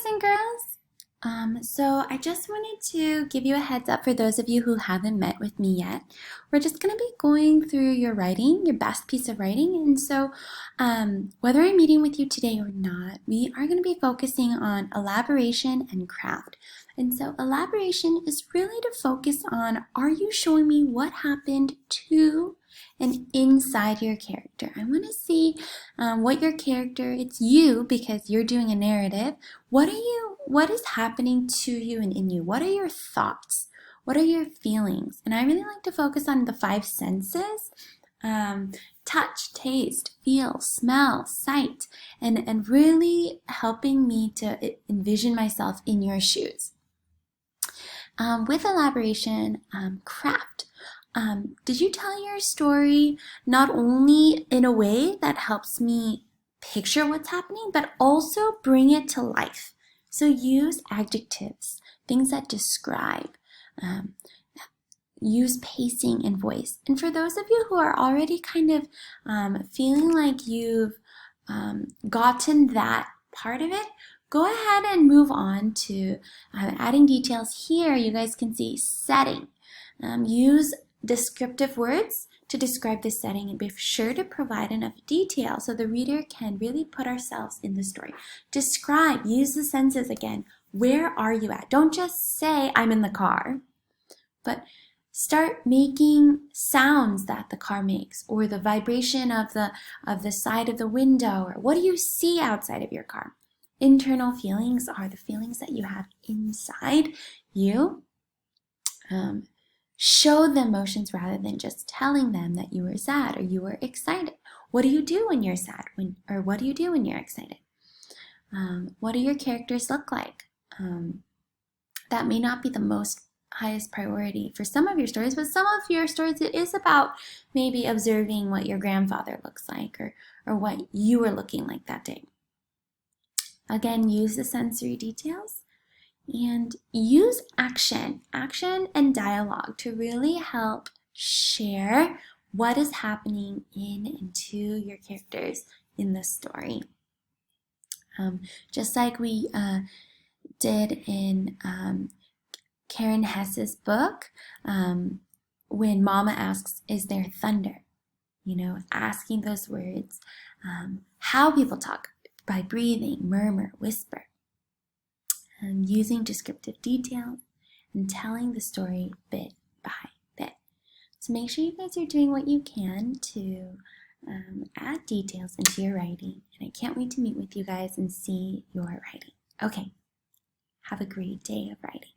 and girls. So I just wanted to give you a heads up for those of you who haven't met with me yet. We're just going to be going through your writing, your best piece of writing. And so whether I'm meeting with you today or not, we are going to be focusing on elaboration and craft. And so elaboration is really to focus on, are you showing me what happened to and inside your character? I want to see what your character, it's you because you're doing a narrative. What is happening to you and in you? What are your thoughts? What are your feelings? And I really like to focus on the five senses. Touch, taste, feel, smell, sight, and really helping me to envision myself in your shoes. With elaboration, craft. Did you tell your story not only in a way that helps me picture what's happening, but also bring it to life? So use adjectives, things that describe, use pacing and voice. And for those of you who are already kind of feeling like you've gotten that part of it, go ahead and move on to adding details. Here you guys can see setting. Use descriptive words to describe the setting and be sure to provide enough detail so the reader can really put ourselves in the story. Describe, use the senses again. Where are you at? Don't just say I'm in the car, but start making sounds that the car makes, or the vibration of the side of the window, or what do you see outside of your car? Internal feelings are the feelings that you have inside you. Show the emotions rather than just telling them that you were sad or you were excited. What do you do when you're sad? Or what do you do when you're excited? What do your characters look like? That may not be the highest priority for some of your stories, but some of your stories, it is about maybe observing what your grandfather looks like or what you were looking like that day. Again, use the sensory details. And use action and dialogue to really help share what is happening into your characters in the story. Just like we did in Karen Hess's book, when Mama asks, is there thunder? Asking those words, how people talk, by breathing, murmur, whisper. Using descriptive details and telling the story bit by bit. So make sure you guys are doing what you can to add details into your writing. And I can't wait to meet with you guys and see your writing. Okay, have a great day of writing.